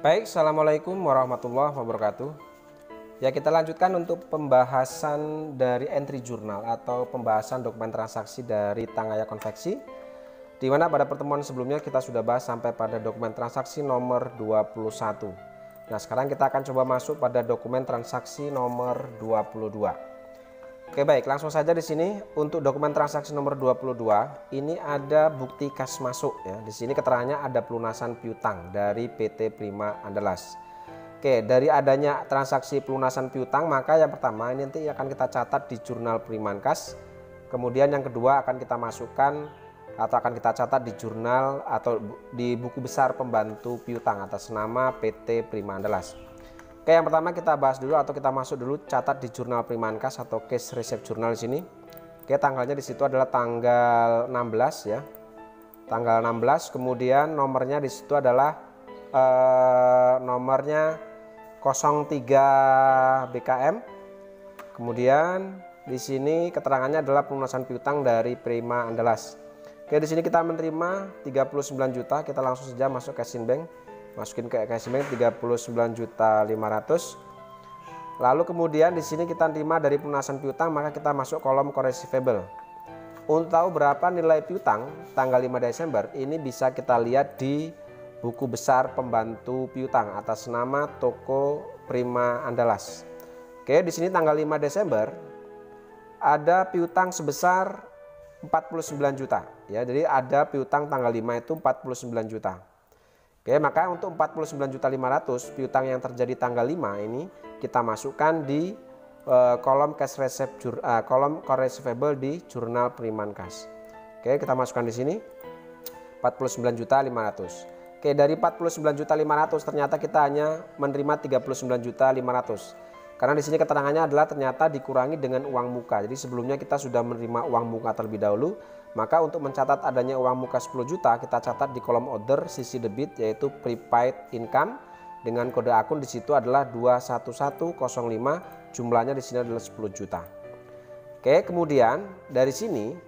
Baik, Assalamualaikum warahmatullahi wabarakatuh. Ya, kita lanjutkan untuk pembahasan dari entry jurnal atau pembahasan dokumen transaksi dari Tangaya Konveksi, di mana pada pertemuan sebelumnya kita sudah bahas sampai pada dokumen transaksi nomor 21. Nah, sekarang kita akan coba masuk pada dokumen transaksi nomor 22. Oke, baik, langsung saja di sini untuk dokumen transaksi nomor 22 ini ada bukti kas masuk ya. Di sini keterangannya ada pelunasan piutang dari PT Prima Andalas. Oke, dari adanya transaksi pelunasan piutang, maka yang pertama ini nanti akan kita catat di jurnal Primankas. Kemudian yang kedua akan kita masukkan atau akan kita catat di jurnal atau di buku besar pembantu piutang atas nama PT Prima Andalas. Oke, yang pertama kita bahas dulu atau kita masuk dulu catat di jurnal Primankas atau case receipt journal di sini. Oke, tanggalnya di situ adalah tanggal 16 ya. Tanggal 16, kemudian nomornya di situ adalah nomornya 03 BKM. Kemudian di sini keterangannya adalah pelunasan piutang dari Prima Andalas. Oke, di sini kita menerima 39 juta, kita langsung saja masuk casing bank. Masukin ke casing bank 39.500.000. Lalu kemudian di sini kita terima dari pelunasan piutang, maka kita masuk kolom core receivable. Untuk tahu berapa nilai piutang tanggal 5 Desember ini bisa kita lihat di buku besar pembantu piutang atas nama Toko Prima Andalas. Oke, di sini tanggal 5 Desember ada piutang sebesar 49 juta ya. Jadi ada piutang tanggal 5 itu 49 juta. Oke, maka untuk 49.500.000 piutang yang terjadi tanggal 5 ini kita masukkan di kolom cash receipt kolom core receivable di jurnal Primankas. Oke, kita masukkan di sini 49.500.000. Oke, dari 49.500.000 ternyata kita hanya menerima 39.500.000. Karena di sini keterangannya adalah ternyata dikurangi dengan uang muka. Jadi sebelumnya kita sudah menerima uang muka terlebih dahulu. Maka untuk mencatat adanya uang muka 10 juta, kita catat di kolom order sisi debit yaitu prepaid income dengan kode akun di situ adalah 21105, jumlahnya di sini adalah 10 juta. Oke, kemudian dari sini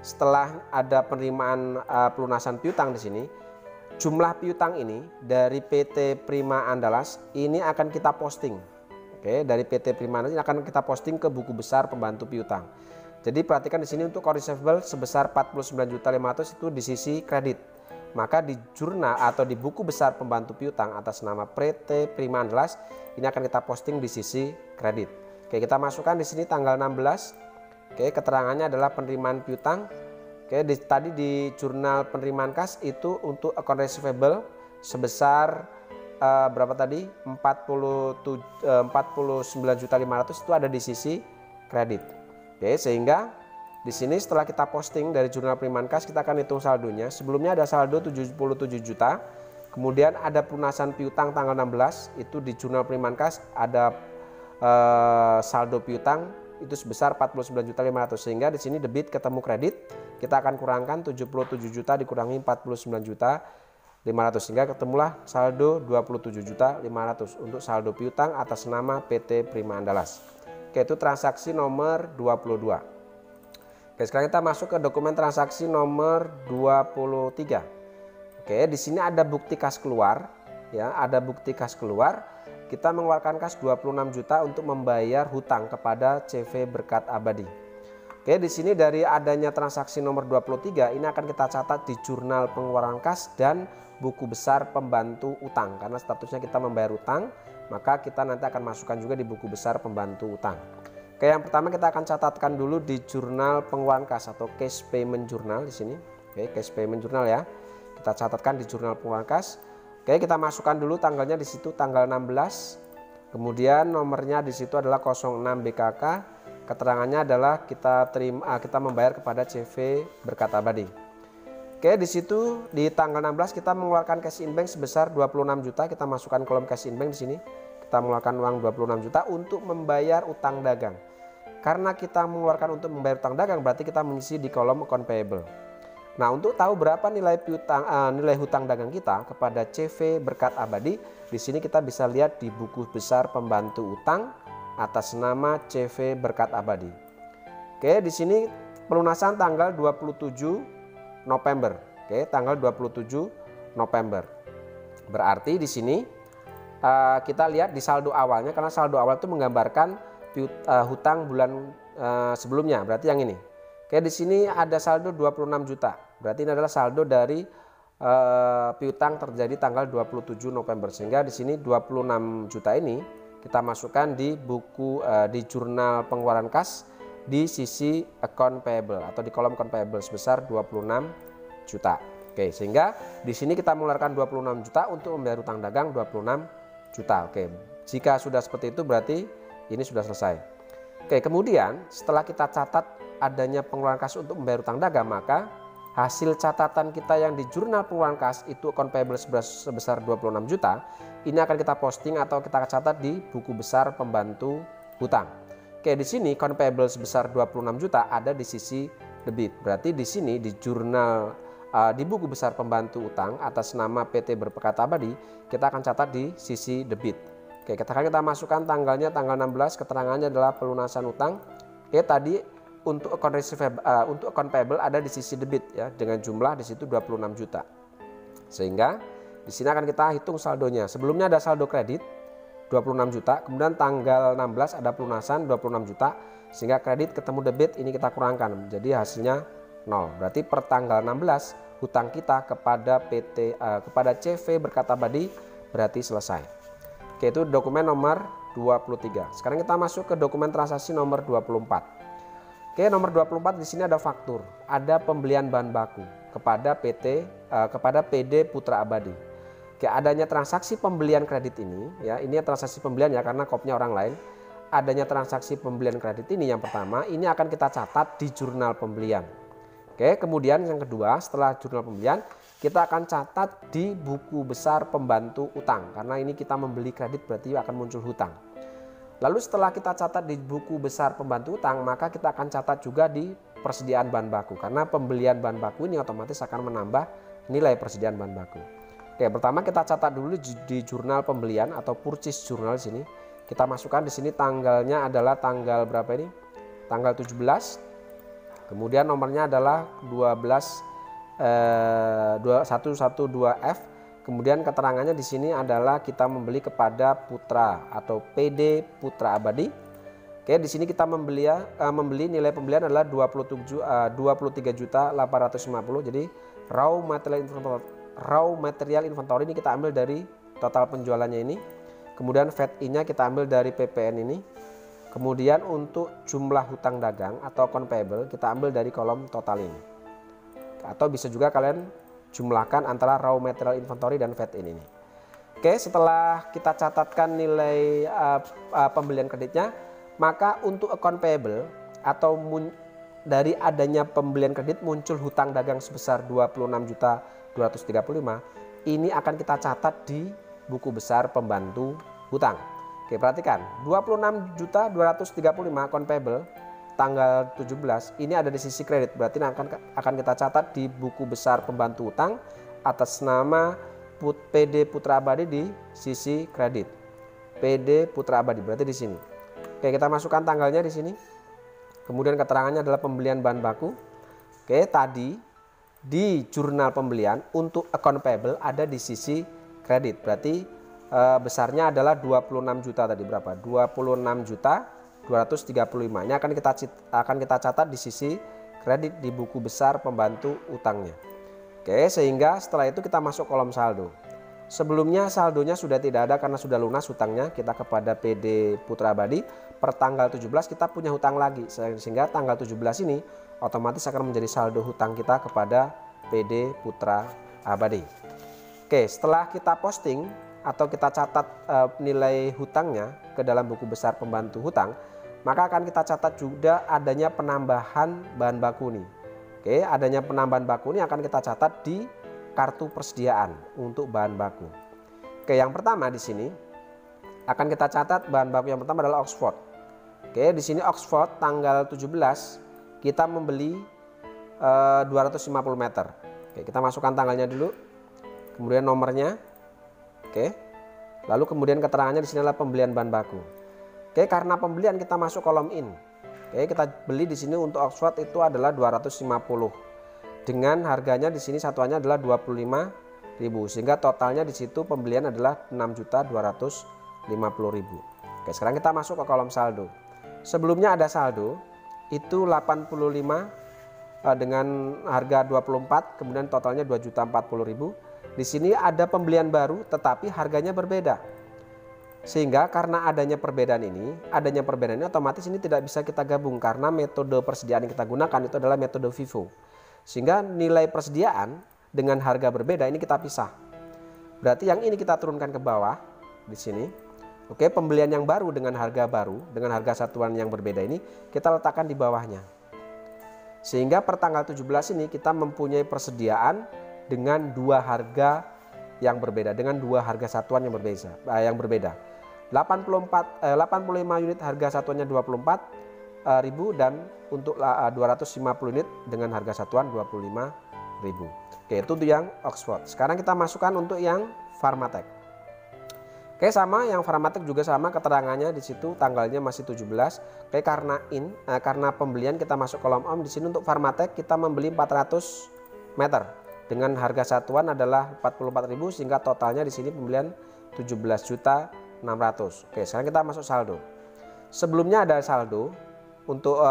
setelah ada penerimaan pelunasan piutang di sini, jumlah piutang ini dari PT Prima Andalas ini akan kita posting. Oke, dari PT Prima Andalas ini akan kita posting ke buku besar pembantu piutang. Jadi perhatikan di sini untuk core receivable sebesar 49.500.000 itu di sisi kredit. Maka di jurnal atau di buku besar pembantu piutang atas nama PT Prima Andalas ini akan kita posting di sisi kredit. Oke, kita masukkan di sini tanggal 16. Oke, keterangannya adalah penerimaan piutang. Oke, tadi di jurnal penerimaan kas itu untuk account receivable sebesar berapa tadi? 49.500.000 itu ada di sisi kredit. Oke, sehingga di sini setelah kita posting dari jurnal Primankas kita akan hitung saldonya. Sebelumnya ada saldo 77 juta. Kemudian ada pelunasan piutang tanggal 16 itu di jurnal Primankas ada saldo piutang itu sebesar 49.500.000 sehingga di sini debit ketemu kredit kita akan kurangkan 77 juta dikurangi 49 juta 500 sehingga ketemulah saldo 27.500.000 untuk saldo piutang atas nama PT Prima Andalas. Oke, itu transaksi nomor 22. Oke, sekarang kita masuk ke dokumen transaksi nomor 23. Oke, di sini ada bukti kas keluar ya, ada bukti kas keluar. Kita mengeluarkan kas 26 juta untuk membayar hutang kepada CV Berkat Abadi. Oke, di sini dari adanya transaksi nomor 23 ini akan kita catat di jurnal pengeluaran kas dan buku besar pembantu utang karena statusnya kita membayar utang, maka kita nanti akan masukkan juga di buku besar pembantu utang. Oke, yang pertama kita akan catatkan dulu di jurnal pengeluaran kas atau cash payment journal di sini. Oke, cash payment journal ya. Kita catatkan di jurnal pengeluaran kas. Oke, kita masukkan dulu tanggalnya di situ tanggal 16. Kemudian nomornya di situ adalah 06 BKK. Keterangannya adalah kita membayar kepada CV Berkat Abadi. Oke, di situ di tanggal 16 kita mengeluarkan cash in bank sebesar 26 juta. Kita masukkan kolom cash in bank di sini. Kita mengeluarkan uang 26 juta untuk membayar utang dagang. Karena kita mengeluarkan untuk membayar utang dagang berarti kita mengisi di kolom account payable. Nah, untuk tahu berapa nilai hutang dagang kita kepada CV Berkat Abadi, di sini kita bisa lihat di buku besar pembantu utang atas nama CV Berkat Abadi. Oke, di sini pelunasan tanggal 27 November. Oke, tanggal 27 November. Berarti di sini kita lihat di saldo awalnya, karena saldo awal itu menggambarkan hutang bulan sebelumnya, berarti yang ini. Oke, di sini ada saldo 26 juta. Berarti ini adalah saldo dari piutang terjadi tanggal 27 November. Sehingga di sini 26 juta ini kita masukkan di buku di jurnal pengeluaran kas di sisi account payable atau di kolom account payable sebesar 26 juta. Oke, sehingga di sini kita mengeluarkan 26 juta untuk membayar utang dagang 26 juta. Oke, jika sudah seperti itu berarti ini sudah selesai. Oke, kemudian setelah kita catat adanya pengeluaran kas untuk membayar utang dagang, maka hasil catatan kita yang di jurnal pengeluaran kas itu account payable sebesar 26 juta, ini akan kita posting atau kita catat di buku besar pembantu hutang. Oke, di sini account payable sebesar 26 juta ada di sisi debit. Berarti di sini di jurnal di buku besar pembantu utang atas nama PT Berpekata Abadi, kita akan catat di sisi debit. Oke, kita masukkan tanggalnya tanggal 16, keterangannya adalah pelunasan utang. Oke, tadi untuk account payable ada di sisi debit ya, dengan jumlah di situ 26 juta. Sehingga di sini akan kita hitung saldonya. Sebelumnya ada saldo kredit 26 juta, kemudian tanggal 16 ada pelunasan 26 juta, sehingga kredit ketemu debit ini kita kurangkan. Jadi hasilnya 0. Berarti per tanggal 16 hutang kita kepada kepada CV Berkata Abadi berarti selesai. Oke, itu dokumen nomor 23. Sekarang kita masuk ke dokumen transaksi nomor 24. Oke, nomor 24 di sini ada faktur, ada pembelian bahan baku kepada kepada PD Putra Abadi. Oke, adanya transaksi pembelian kredit ini ya, ini transaksi pembelian ya karena kopnya orang lain. Adanya transaksi pembelian kredit ini yang pertama, ini akan kita catat di jurnal pembelian. Oke, kemudian yang kedua, setelah jurnal pembelian, kita akan catat di buku besar pembantu utang karena ini kita membeli kredit berarti akan muncul hutang. Lalu setelah kita catat di buku besar pembantu utang, maka kita akan catat juga di persediaan bahan baku. Karena pembelian bahan baku ini otomatis akan menambah nilai persediaan bahan baku. Oke, pertama kita catat dulu di jurnal pembelian atau purchase journal sini. Kita masukkan di sini tanggalnya adalah tanggal berapa ini? Tanggal 17. Kemudian nomornya adalah 112F. Kemudian keterangannya di sini adalah kita membeli kepada Putra atau PD Putra Abadi. Oke, di sini kita membeli nilai pembelian adalah 23.850. Jadi raw material inventory ini kita ambil dari total penjualannya ini. Kemudian VAT-nya kita ambil dari PPN ini. Kemudian untuk jumlah hutang dagang atau account payable kita ambil dari kolom total ini. Atau bisa juga kalian jumlahkan antara raw material inventory dan VAT ini. Oke, setelah kita catatkan nilai pembelian kreditnya, maka untuk account payable atau dari adanya pembelian kredit muncul hutang dagang sebesar 26.235, ini akan kita catat di buku besar pembantu hutang. Oke, perhatikan 26.235 account payable tanggal 17 ini ada di sisi kredit, berarti akan kita catat di buku besar pembantu utang atas nama PD Putra Abadi di sisi kredit. PD Putra Abadi berarti di sini. Oke, kita masukkan tanggalnya di sini. Kemudian keterangannya adalah pembelian bahan baku. Oke, tadi di jurnal pembelian untuk account payable ada di sisi kredit. Berarti besarnya adalah 26 juta tadi berapa? 26.235. Ini akan kita catat di sisi kredit di buku besar pembantu utangnya. Oke, sehingga setelah itu kita masuk kolom saldo. Sebelumnya saldonya sudah tidak ada karena sudah lunas hutangnya kita kepada PD Putra Abadi. Per tanggal 17 kita punya hutang lagi, sehingga tanggal 17 ini otomatis akan menjadi saldo hutang kita kepada PD Putra Abadi. Oke, setelah kita posting atau kita catat nilai hutangnya ke dalam buku besar pembantu hutang, maka akan kita catat juga adanya penambahan bahan baku nih. Oke, adanya penambahan baku ini akan kita catat di kartu persediaan untuk bahan baku. Oke, yang pertama di sini akan kita catat bahan baku yang pertama adalah Oxford. Oke, di sini Oxford tanggal 17 kita membeli 250 meter. Oke, kita masukkan tanggalnya dulu. Kemudian nomornya. Oke. Lalu kemudian keterangannya di sini adalah pembelian bahan baku. Oke, karena pembelian kita masuk kolom in. Oke, kita beli di sini untuk Oxford itu adalah 250. Dengan harganya di sini satuannya adalah 25 sehingga totalnya di situ pembelian adalah 6.250.000. Oke, sekarang kita masuk ke kolom saldo. Sebelumnya ada saldo itu 85 dengan harga 24, kemudian totalnya 2.040.000. Di sini ada pembelian baru tetapi harganya berbeda. Sehingga karena adanya perbedaan ini otomatis ini tidak bisa kita gabung karena metode persediaan yang kita gunakan itu adalah metode FIFO. Sehingga nilai persediaan dengan harga berbeda ini kita pisah. Berarti yang ini kita turunkan ke bawah di sini. Oke, pembelian yang baru dengan harga satuan yang berbeda ini kita letakkan di bawahnya. Sehingga per tanggal 17 ini kita mempunyai persediaan dengan dua harga yang berbeda, dengan dua harga satuan yang berbeda. 85 unit harga satuannya 24.000 dan untuk 250 unit dengan harga satuan 25.000. Oke, itu yang Oxford. Sekarang kita masukkan untuk yang Pharmatech. Oke, sama yang Pharmatech juga sama keterangannya di situ, tanggalnya masih 17. Oke, karena pembelian kita masuk kolom om di sini. Untuk Pharmatech kita membeli 400 meter dengan harga satuan adalah 44.000 sehingga totalnya di sini pembelian 17.600.000. Oke, sekarang kita masuk saldo. Sebelumnya ada saldo untuk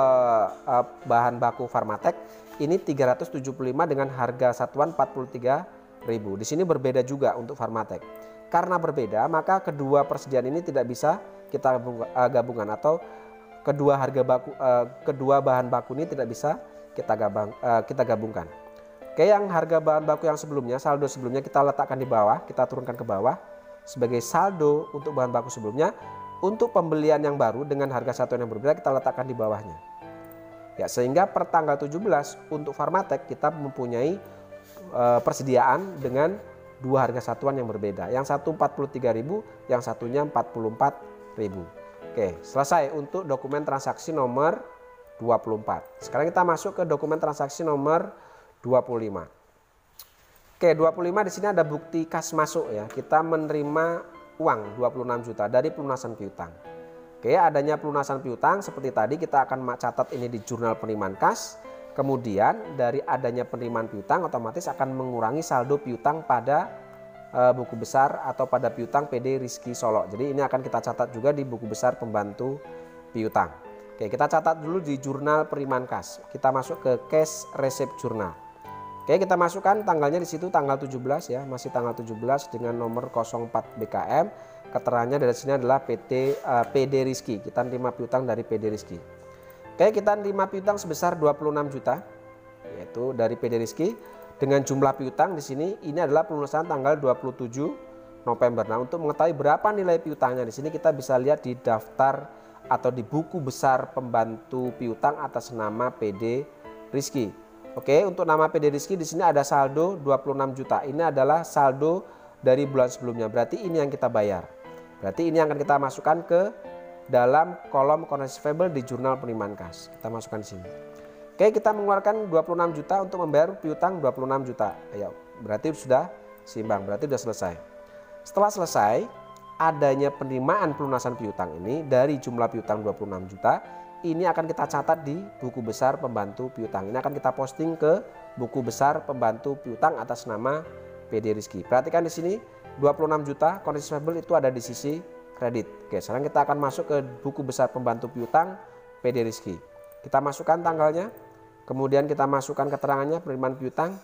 bahan baku Pharmatech ini 375 dengan harga satuan 43.000. Di sini berbeda juga untuk Pharmatech. Karena berbeda maka kedua persediaan ini tidak bisa kita gabungkan atau kedua bahan baku ini tidak bisa kita gabungkan. Oke, yang harga bahan baku yang sebelumnya, saldo sebelumnya kita letakkan di bawah, kita turunkan ke bawah sebagai saldo untuk bahan baku sebelumnya. Untuk pembelian yang baru dengan harga satuan yang berbeda kita letakkan di bawahnya. Ya, sehingga per tanggal 17 untuk Pharmatech kita mempunyai persediaan dengan dua harga satuan yang berbeda. Yang satu 43.000, yang satunya 44.000. Oke, selesai untuk dokumen transaksi nomor 24. Sekarang kita masuk ke dokumen transaksi nomor 25. Oke, 25 di sini ada bukti kas masuk ya. Kita menerima uang 26 juta dari pelunasan piutang. Oke, adanya pelunasan piutang seperti tadi kita akan catat ini di jurnal penerimaan kas. Kemudian dari adanya penerimaan piutang otomatis akan mengurangi saldo piutang pada buku besar atau pada piutang PD Rizky Solo. Jadi ini akan kita catat juga di buku besar pembantu piutang. Oke, kita catat dulu di jurnal penerimaan kas. Kita masuk ke cash receipt journal. Oke, kita masukkan tanggalnya di situ tanggal 17 ya, masih tanggal 17 dengan nomor 04 BKM. Keterangannya dari sini adalah PD Rizky. Kita terima piutang dari PD Rizky. Oke, kita terima piutang sebesar 26 juta yaitu dari PD Rizky dengan jumlah piutang di sini ini adalah pelunasan tanggal 27 November. Nah, untuk mengetahui berapa nilai piutangnya di sini kita bisa lihat di daftar atau di buku besar pembantu piutang atas nama PD Rizky. Oke, untuk nama PD Rizky di sini ada saldo 26 juta. Ini adalah saldo dari bulan sebelumnya. Berarti ini yang kita bayar. Berarti ini yang akan kita masukkan ke dalam kolom currency payable di jurnal penerimaan kas. Kita masukkan di sini. Oke, kita mengeluarkan 26 juta untuk membayar piutang 26 juta. Ayo, berarti sudah seimbang, berarti sudah selesai. Setelah selesai, adanya penerimaan pelunasan piutang ini dari jumlah piutang 26 juta. Ini akan kita catat di buku besar pembantu piutang. Ini akan kita posting ke buku besar pembantu piutang atas nama PD Rizky. Perhatikan di sini 26 juta currency payable itu ada di sisi kredit. Oke, sekarang kita akan masuk ke buku besar pembantu piutang PD Rizky. Kita masukkan tanggalnya, kemudian kita masukkan keterangannya penerimaan piutang.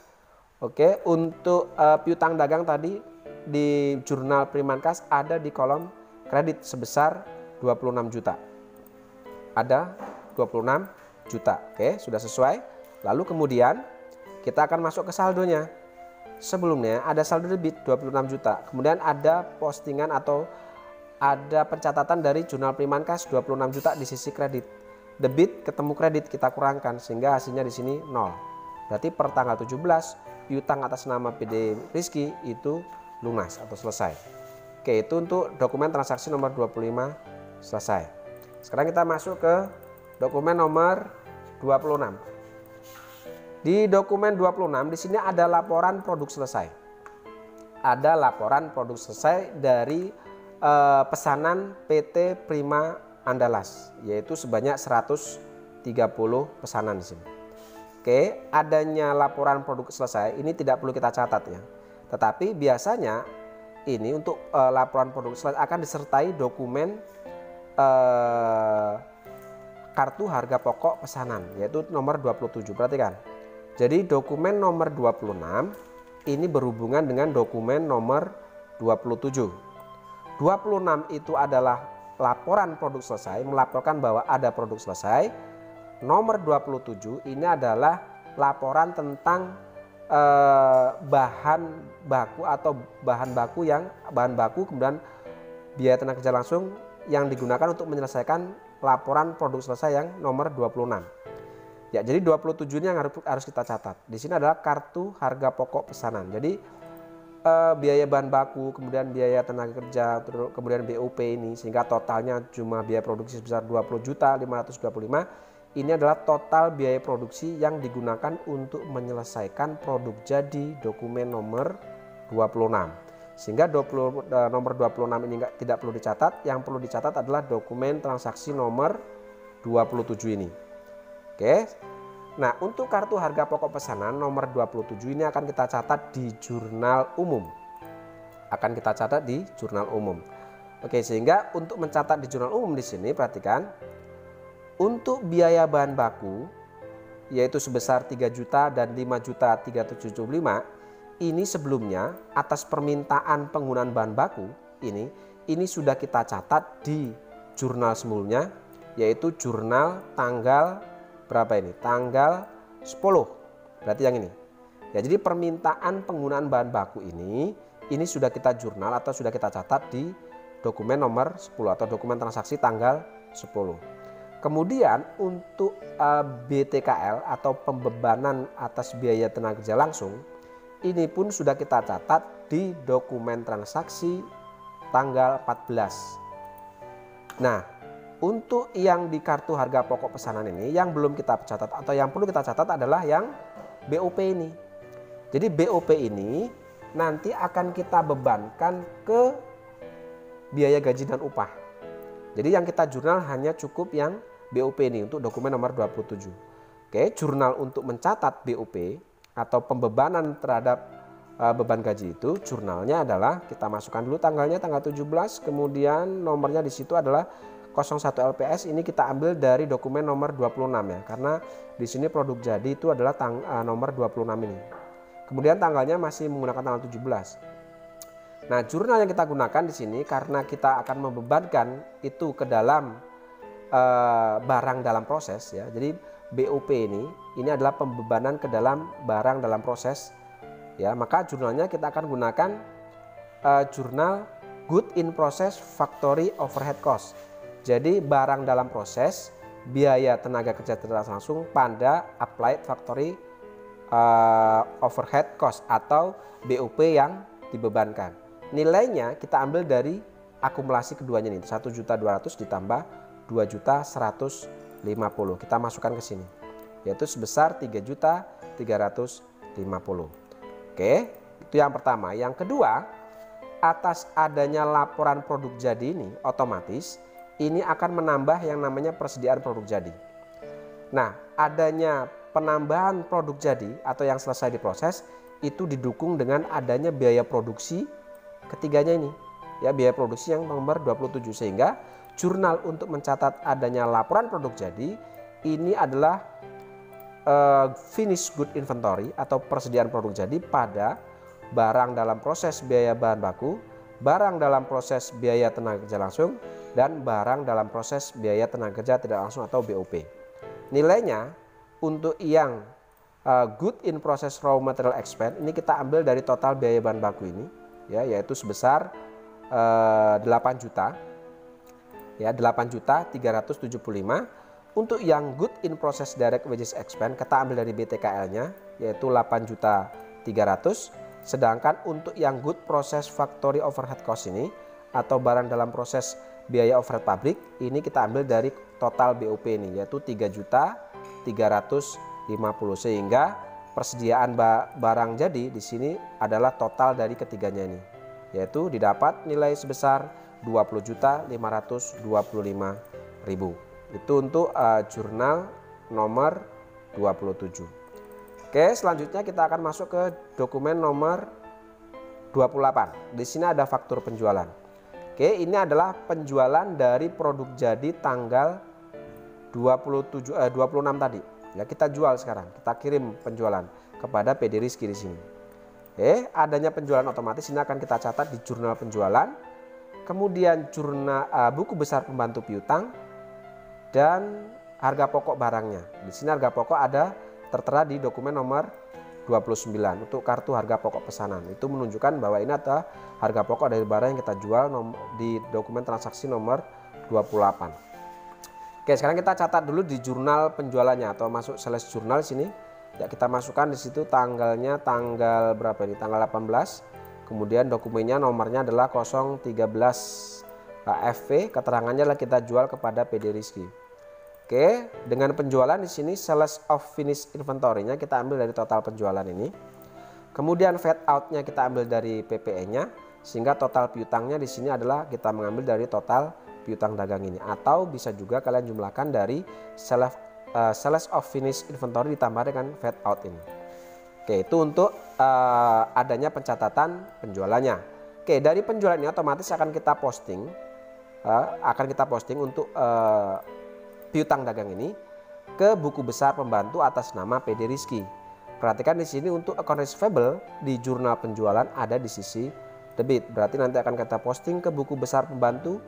Oke, untuk piutang dagang tadi di jurnal penerimaan kas ada di kolom kredit sebesar 26 juta. Ada 26 juta. Oke, sudah sesuai. Lalu kemudian kita akan masuk ke saldonya. Sebelumnya ada saldo debit 26 juta. Kemudian ada postingan atau ada pencatatan dari jurnal penerimaan kas 26 juta di sisi kredit. Debit ketemu kredit kita kurangkan sehingga hasilnya di sini 0. Berarti per tanggal 17 piutang atas nama PD Rizky itu lunas atau selesai. Oke, itu untuk dokumen transaksi nomor 25 selesai. Sekarang kita masuk ke dokumen nomor 26. Di dokumen 26 di sini ada laporan produk selesai. Ada laporan produk selesai dari pesanan PT Prima Andalas, yaitu sebanyak 130 pesanan di sini. Oke, adanya laporan produk selesai ini tidak perlu kita catat ya. Tetapi biasanya ini untuk laporan produk selesai akan disertai dokumen kartu harga pokok pesanan, yaitu nomor 27. Perhatikan. Jadi dokumen nomor 26 ini berhubungan dengan dokumen nomor 27. 26 itu adalah laporan produk selesai, melaporkan bahwa ada produk selesai. Nomor 27 ini adalah laporan tentang bahan baku atau bahan baku kemudian biaya tenaga kerja langsung yang digunakan untuk menyelesaikan laporan produk selesai yang nomor 26. Ya, jadi 27 ini yang harus kita catat. Di sini adalah kartu harga pokok pesanan. Jadi biaya bahan baku, kemudian biaya tenaga kerja, kemudian BOP ini, sehingga totalnya cuma biaya produksi sebesar 20.525. Ini adalah total biaya produksi yang digunakan untuk menyelesaikan produk jadi dokumen nomor 26. Sehingga nomor 26 ini tidak perlu dicatat, yang perlu dicatat adalah dokumen transaksi nomor 27 ini. Oke. Nah, untuk kartu harga pokok pesanan nomor 27 ini akan kita catat di jurnal umum. Akan kita catat di jurnal umum. Oke, sehingga untuk mencatat di jurnal umum di sini perhatikan, untuk biaya bahan baku yaitu sebesar 3 juta dan 5.375. Ini sebelumnya atas permintaan penggunaan bahan baku ini sudah kita catat di jurnal sebelumnya, yaitu jurnal tanggal berapa ini? Tanggal 10. Berarti yang ini. Ya, jadi permintaan penggunaan bahan baku ini sudah kita jurnal atau sudah kita catat di dokumen nomor 10 atau dokumen transaksi tanggal 10. Kemudian untuk BTKL atau pembebanan atas biaya tenaga kerja langsung, ini pun sudah kita catat di dokumen transaksi tanggal 14. Nah, untuk yang di kartu harga pokok pesanan ini yang belum kita catat atau yang perlu kita catat adalah yang BOP ini. Jadi BOP ini nanti akan kita bebankan ke biaya gaji dan upah. Jadi yang kita jurnal hanya cukup yang BOP ini untuk dokumen nomor 27. Oke, jurnal untuk mencatat BOP atau pembebanan terhadap beban gaji itu, jurnalnya adalah kita masukkan dulu tanggalnya tanggal 17, kemudian nomornya di situ adalah 01 LPS. Ini kita ambil dari dokumen nomor 26 ya, karena di sini produk jadi itu adalah nomor 26 ini. Kemudian tanggalnya masih menggunakan tanggal 17. Nah, jurnal yang kita gunakan di sini karena kita akan membebankan itu ke dalam barang dalam proses ya. Jadi BOP ini adalah pembebanan ke dalam barang dalam proses ya, maka jurnalnya kita akan gunakan jurnal Good in Process Factory Overhead Cost. Jadi barang dalam proses biaya tenaga kerja tidak langsung pada Applied Factory Overhead Cost atau BOP yang dibebankan. Nilainya kita ambil dari akumulasi keduanya nih, 1.200.000 ditambah 2.150.000. Kita masukkan ke sini, yaitu sebesar 3.350.000. Oke, itu yang pertama. Yang kedua, atas adanya laporan produk jadi ini otomatis ini akan menambah yang namanya persediaan produk jadi. Nah, adanya penambahan produk jadi atau yang selesai diproses itu didukung dengan adanya biaya produksi ketiganya ini ya, biaya produksi yang nomor 27, sehingga jurnal untuk mencatat adanya laporan produk jadi ini adalah finished good inventory atau persediaan produk jadi pada barang dalam proses biaya bahan baku, barang dalam proses biaya tenaga kerja langsung, dan barang dalam proses biaya tenaga kerja tidak langsung atau BOP. Nilainya untuk yang good in process raw material expense ini kita ambil dari total biaya bahan baku ini ya, yaitu sebesar 8 juta ya, 8.375.000. Untuk yang good in process direct wages expense kita ambil dari BTKL-nya yaitu 8.300.000. Sedangkan untuk yang good process factory overhead cost ini atau barang dalam proses biaya overhead pabrik ini kita ambil dari total BOP ini yaitu 3.350.000, sehingga persediaan barang jadi di sini adalah total dari ketiganya ini, yaitu didapat nilai sebesar 20.525.000. Itu untuk jurnal nomor 27. Oke, selanjutnya kita akan masuk ke dokumen nomor 28. Di sini ada faktur penjualan. Oke, ini adalah penjualan dari produk jadi tanggal 26 tadi. Ya, kita jual sekarang, kita kirim penjualan kepada PD Rizky di sini. Oke, adanya penjualan otomatis ini akan kita catat di jurnal penjualan. Kemudian jurnal buku besar pembantu piutang dan harga pokok barangnya. Di sini harga pokok ada tertera di dokumen nomor 29 untuk kartu harga pokok pesanan. Itu menunjukkan bahwa ini adalah harga pokok dari barang yang kita jual di dokumen transaksi nomor 28. Oke, sekarang kita catat dulu di jurnal penjualannya atau masuk sales jurnal sini. Ya, kita masukkan di situ tanggalnya tanggal berapa ini? Tanggal 18. Kemudian dokumennya nomornya adalah 013 FV, keterangannya adalah kita jual kepada PD Rizky. Oke, dengan penjualan di sini sales of finish inventory-nya kita ambil dari total penjualan ini. Kemudian fade out-nya kita ambil dari PPE-nya, sehingga total piutangnya di sini adalah kita mengambil dari total piutang dagang ini. Atau bisa juga kalian jumlahkan dari sales of finish inventory ditambah dengan fade out ini. Oke, itu untuk adanya pencatatan penjualannya. Oke, dari penjualan ini otomatis akan kita posting, untuk piutang dagang ini ke buku besar pembantu atas nama PD Rizky. Perhatikan di sini untuk account receivable di jurnal penjualan ada di sisi debit. Berarti nanti akan kita posting ke buku besar pembantu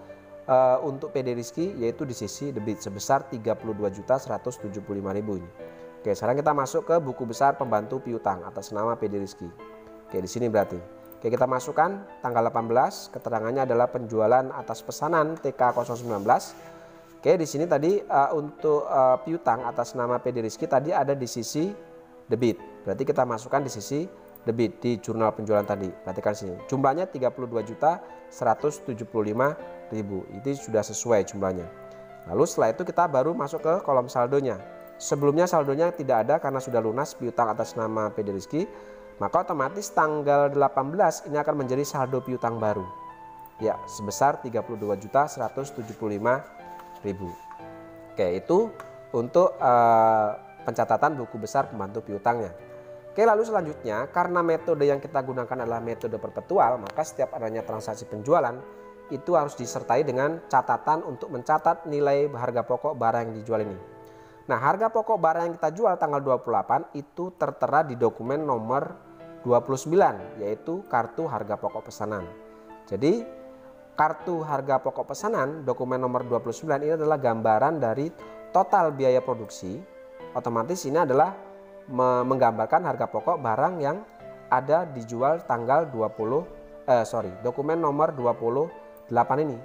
untuk PD Rizky yaitu di sisi debit sebesar 32.175.000 ini. Oke, sekarang kita masuk ke buku besar pembantu piutang atas nama PD Rizky. Oke, di sini berarti. Oke, kita masukkan tanggal 18, keterangannya adalah penjualan atas pesanan TK019. Oke, di sini tadi untuk piutang atas nama PD Rizky tadi ada di sisi debit. Berarti kita masukkan di sisi debit di jurnal penjualan tadi. Perhatikan sini. Jumlahnya 32.175.000. Itu sudah sesuai jumlahnya. Lalu setelah itu kita baru masuk ke kolom saldonya. Sebelumnya saldonya tidak ada karena sudah lunas piutang atas nama PD Rizky. Maka otomatis tanggal 18 ini akan menjadi saldo piutang baru. Ya, sebesar 32.175.000. Oke, itu untuk pencatatan buku besar pembantu piutangnya. Oke, lalu selanjutnya karena metode yang kita gunakan adalah metode perpetual, maka setiap adanya transaksi penjualan itu harus disertai dengan catatan untuk mencatat nilai harga pokok barang yang dijual ini. Nah, harga pokok barang yang kita jual tanggal 28 itu tertera di dokumen nomor 29 yaitu kartu harga pokok pesanan. Jadi kartu harga pokok pesanan dokumen nomor 29 ini adalah gambaran dari total biaya produksi. Otomatis ini adalah menggambarkan harga pokok barang yang ada dijual tanggal dokumen nomor 28 ini.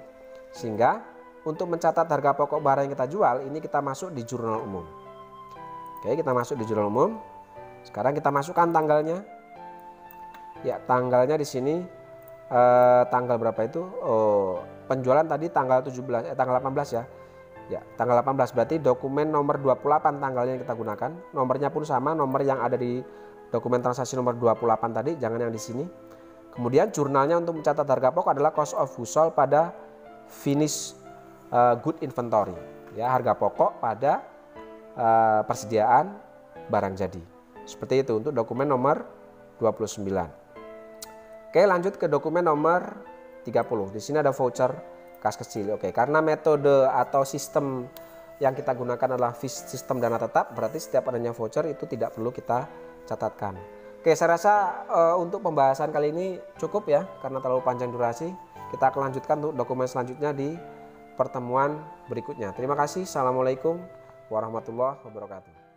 Sehingga untuk mencatat harga pokok barang yang kita jual ini kita masuk di jurnal umum. Oke, kita masuk di jurnal umum. Sekarang kita masukkan tanggalnya. Ya, tanggalnya di sini tanggal berapa itu? Penjualan tadi tanggal 18 ya. Ya, tanggal 18 berarti dokumen nomor 28 tanggalnya yang kita gunakan. Nomornya pun sama, nomor yang ada di dokumen transaksi nomor 28 tadi, jangan yang di sini. Kemudian jurnalnya untuk mencatat harga pokok adalah cost of goods sold pada finish good inventory. Ya, harga pokok pada persediaan barang jadi. Seperti itu untuk dokumen nomor 29. Oke, lanjut ke dokumen nomor 30. Di sini ada voucher kas kecil. Oke, karena metode atau sistem yang kita gunakan adalah sistem dana tetap, berarti setiap adanya voucher itu tidak perlu kita catatkan. Oke, saya rasa untuk pembahasan kali ini cukup ya, karena terlalu panjang durasi. Kita akan lanjutkan untuk dokumen selanjutnya di pertemuan berikutnya. Terima kasih. Assalamualaikum warahmatullahi wabarakatuh.